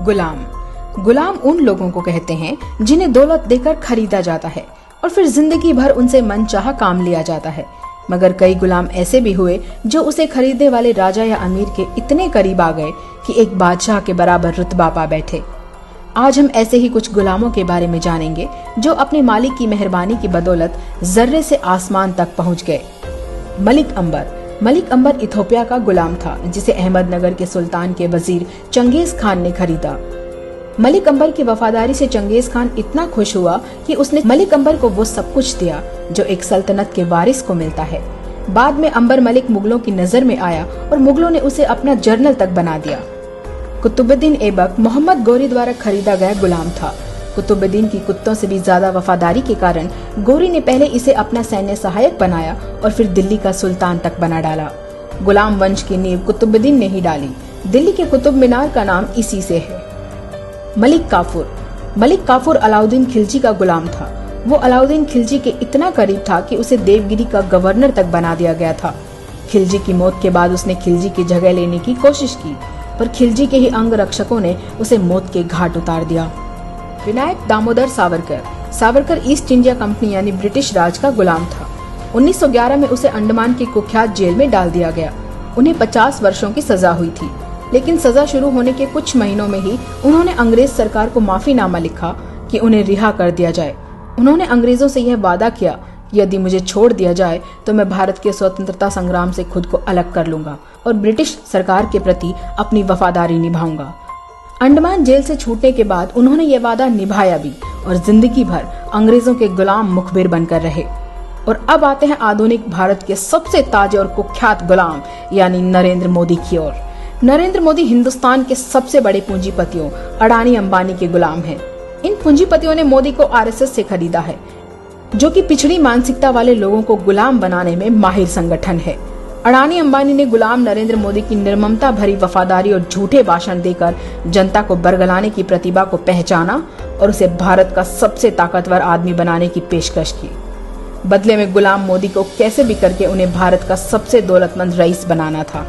गुलाम उन लोगों को कहते हैं जिन्हें दौलत देकर खरीदा जाता है और फिर जिंदगी भर उनसे मनचाहा काम लिया जाता है। मगर कई गुलाम ऐसे भी हुए जो उसे खरीदने वाले राजा या अमीर के इतने करीब आ गए कि एक बादशाह के बराबर रुतबा पा बैठे। आज हम ऐसे ही कुछ गुलामों के बारे में जानेंगे जो अपने मालिक की मेहरबानी की बदौलत जर्रे से आसमान तक पहुंच गए। मलिक अंबर इथोपिया का गुलाम था जिसे अहमदनगर के सुल्तान के वजीर चंगेज खान ने खरीदा। मलिक अंबर की वफादारी से चंगेज खान इतना खुश हुआ कि उसने मलिक अंबर को वो सब कुछ दिया जो एक सल्तनत के वारिस को मिलता है। बाद में अंबर मलिक मुगलों की नजर में आया और मुगलों ने उसे अपना जनरल तक बना दिया। कुतुबुद्दीन ऐबक मोहम्मद गौरी द्वारा खरीदा गया गुलाम था। कुतुबुद्दीन की कुत्तों से भी ज्यादा वफादारी के कारण गौरी ने पहले इसे अपना सैन्य सहायक बनाया और फिर दिल्ली का सुल्तान तक बना डाला। गुलाम वंश की नींव कुतुबुद्दीन ने ही डाली। दिल्ली के कुतुब मीनार का नाम इसी से है। मलिक काफूर अलाउद्दीन खिलजी का गुलाम था। वो अलाउद्दीन खिलजी के इतना करीब था कि उसे देवगिरी का गवर्नर तक बना दिया गया था। खिलजी की मौत के बाद उसने खिलजी की जगह लेने की कोशिश की, पर खिलजी के ही अंग रक्षकों ने उसे मौत के घाट उतार दिया। Vinayak Damodar Savarkar east India company यानी ब्रिटिश राज का गुलाम था। 1911 में उसे अंडमान की कुख्यात जेल में डाल दिया गया। उन्हें 50 वर्षों की सजा हुई थी, लेकिन सजा शुरू होने के कुछ महीनों में ही उन्होंने अंग्रेज सरकार को माफीनामा लिखा कि उन्हें रिहा कर दिया जाए। उन्होंने अंग्रेजों से यह वादा किया कि यदि मुझे छोड़ दिया जाए तो मैं भारत के स्वतंत्रता संग्राम से खुद को अलग कर लूंगा और ब्रिटिश सरकार के प्रति अपनी वफादारी निभाऊंगा। अंडमान जेल से छूटने के बाद उन्होंने ये वादा निभाया भी और जिंदगी भर अंग्रेजों के गुलाम मुखबिर बनकर रहे। और अब आते हैं आधुनिक भारत के सबसे ताजे और कुख्यात गुलाम यानी नरेंद्र मोदी की ओर। नरेंद्र मोदी हिंदुस्तान के सबसे बड़े पूंजीपतियों अडानी अंबानी के गुलाम हैं। इन पूंजीपतियों ने मोदी को आरएसएस से खरीदा है, जो कि पिछड़ी मानसिकता वाले लोगों को गुलाम बनाने में माहिर संगठन है। अडानी अंबानी ने गुलाम नरेंद्र मोदी की निर्ममता भरी वफादारी और झूठे भाषण देकर जनता को बरगलाने की प्रतिभा को पहचाना और उसे भारत का सबसे ताकतवर आदमी बनाने की पेशकश की। बदले में गुलाम मोदी को कैसे भी करके उन्हें भारत का सबसे दौलतमंद रईस बनाना था।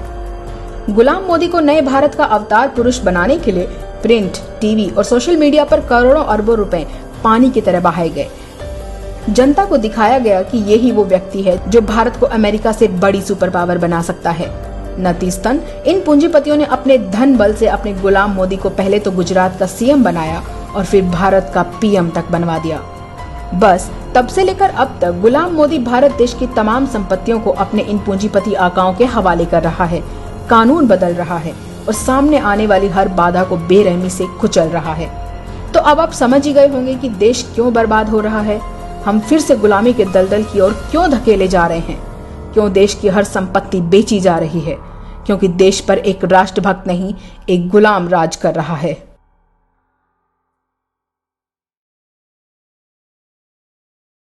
गुलाम मोदी को नए भारत का अवतार पुरुष बनाने के लिए प्रिंट, टीवी और सोशल मीडिया पर करोड़ों अरबों रुपए पानी की तरह बहाए गए। जनता को दिखाया गया कि यही वो व्यक्ति है जो भारत को अमेरिका से बड़ी सुपर पावर बना सकता है। नतीजतन इन पूंजीपतियों ने अपने धन बल से अपने गुलाम मोदी को पहले तो गुजरात का सीएम बनाया और फिर भारत का पीएम तक बनवा दिया। बस तब से लेकर अब तक गुलाम मोदी भारत देश की तमाम संपत्तियों को अपने इन पूंजीपति आकाओं के हवाले कर रहा है, कानून बदल रहा है और सामने आने वाली हर बाधा को बेरहमी से कुचल रहा है। तो अब आप समझ ही गए होंगे कि देश क्यों बर्बाद हो रहा है, हम फिर से गुलामी के दलदल की ओर क्यों धकेले जा रहे हैं, क्यों देश की हर संपत्ति बेची जा रही है, क्योंकि देश पर एक राष्ट्रभक्त नहीं एक गुलाम राज कर रहा है।